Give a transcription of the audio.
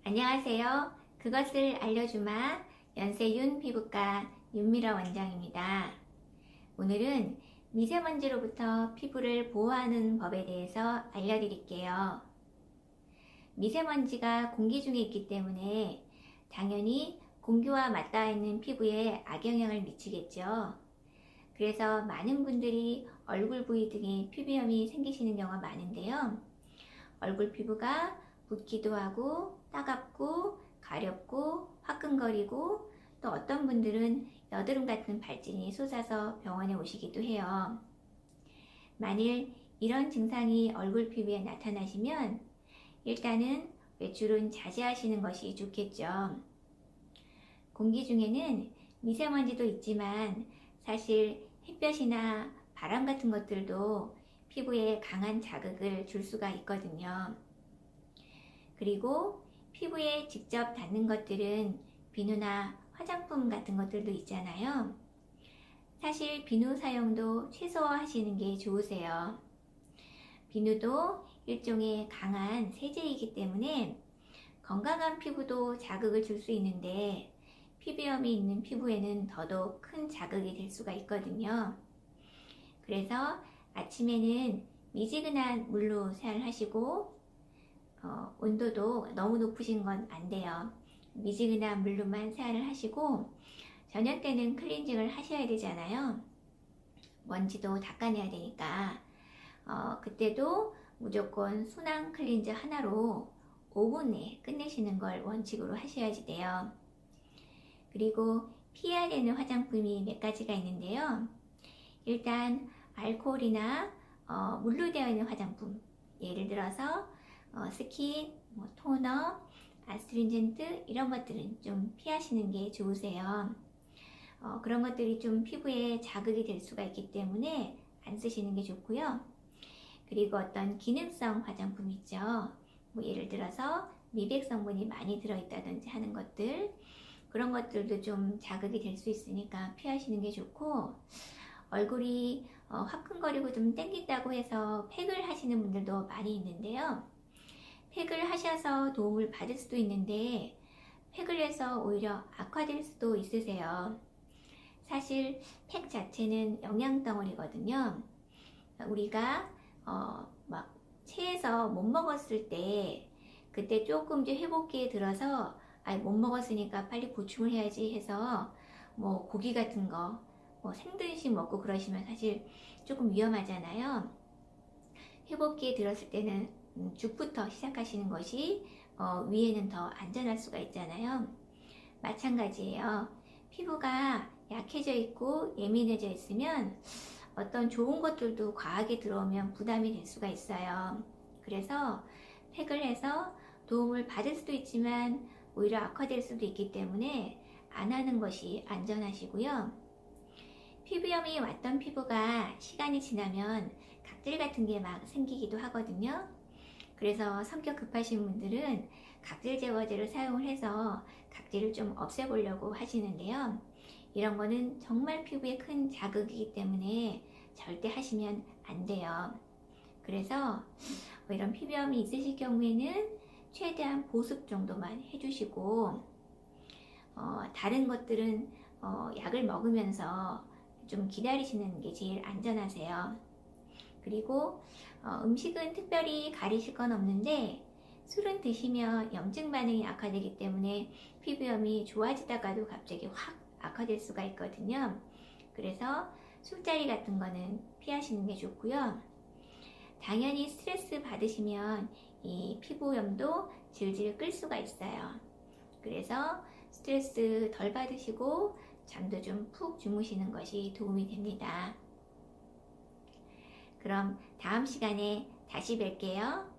안녕하세요. 그것을 알려주마 연세윤 피부과 윤미라 원장입니다. 오늘은 미세먼지로부터 피부를 보호하는 법에 대해서 알려드릴게요. 미세먼지가 공기 중에 있기 때문에 당연히 공기와 맞닿아 있는 피부에 악영향을 미치겠죠. 그래서 많은 분들이 얼굴 부위 등에 피부염이 생기시는 경우가 많은데요. 얼굴 피부가 붓기도 하고 따갑고 가렵고 화끈거리고 또 어떤 분들은 여드름 같은 발진이 솟아서 병원에 오시기도 해요. 만일 이런 증상이 얼굴 피부에 나타나시면 일단은 외출은 자제하시는 것이 좋겠죠. 공기 중에는 미세먼지도 있지만 사실 햇볕이나 바람 같은 것들도 피부에 강한 자극을 줄 수가 있거든요. 그리고 피부에 직접 닿는 것들은 비누나 화장품 같은 것들도 있잖아요. 사실 비누 사용도 최소화하시는 게 좋으세요. 비누도 일종의 강한 세제이기 때문에 건강한 피부도 자극을 줄 수 있는데 피부염이 있는 피부에는 더더욱 큰 자극이 될 수가 있거든요. 그래서 아침에는 미지근한 물로 세안하시고 온도도 너무 높으신 건 안 돼요. 미지근한 물로만 세안을 하시고 저녁 때는 클렌징을 하셔야 되잖아요. 먼지도 닦아내야 되니까 그때도 무조건 순한 클렌저 하나로 5분 내에 끝내시는 걸 원칙으로 하셔야지 돼요. 그리고 피해야 되는 화장품이 몇 가지가 있는데요. 일단 알코올이나 물로 되어 있는 화장품, 예를 들어서 스킨, 토너, 아스트링젠트 이런 것들은 좀 피하시는 게 좋으세요. 그런 것들이 좀 피부에 자극이 될 수가 있기 때문에 안 쓰시는 게 좋고요. 그리고 어떤 기능성 화장품 있죠. 예를 들어서 미백 성분이 많이 들어있다든지 하는 것들, 그런 것들도 좀 자극이 될 수 있으니까 피하시는 게 좋고, 얼굴이 화끈거리고 좀 땡긴다고 해서 팩을 하시는 분들도 많이 있는데요. 팩을 하셔서 도움을 받을 수도 있는데 팩을 해서 오히려 악화될 수도 있으세요. 사실 팩 자체는 영양 덩어리거든요. 우리가 막 체해서 못 먹었을 때 그때 조금 이제 회복기에 들어서 못 먹었으니까 빨리 보충을 해야지 해서 고기 같은 거 생드시 먹고 그러시면 사실 조금 위험하잖아요. 회복기에 들었을 때는 죽부터 시작하시는 것이 위에는 더 안전할 수가 있잖아요. 마찬가지예요. 피부가 약해져 있고 예민해져 있으면 어떤 좋은 것들도 과하게 들어오면 부담이 될 수가 있어요. 그래서 팩을 해서 도움을 받을 수도 있지만 오히려 악화될 수도 있기 때문에 안 하는 것이 안전하시고요. 피부염이 왔던 피부가 시간이 지나면 각질 같은 게 막 생기기도 하거든요. 그래서 성격 급하신 분들은 각질 제거제를 사용을 해서 각질을 좀 없애보려고 하시는데요. 이런 거는 정말 피부에 큰 자극이기 때문에 절대 하시면 안 돼요. 그래서 이런 피부염이 있으실 경우에는 최대한 보습 정도만 해주시고 다른 것들은 약을 먹으면서 좀 기다리시는 게 제일 안전하세요. 그리고 음식은 특별히 가리실 건 없는데 술은 드시면 염증 반응이 악화되기 때문에 피부염이 좋아지다가도 갑자기 확 악화될 수가 있거든요. 그래서 술자리 같은 거는 피하시는 게 좋고요. 당연히 스트레스 받으시면 이 피부염도 질질 끌 수가 있어요. 그래서 스트레스 덜 받으시고 잠도 좀 푹 주무시는 것이 도움이 됩니다. 그럼 다음 시간에 다시 뵐게요.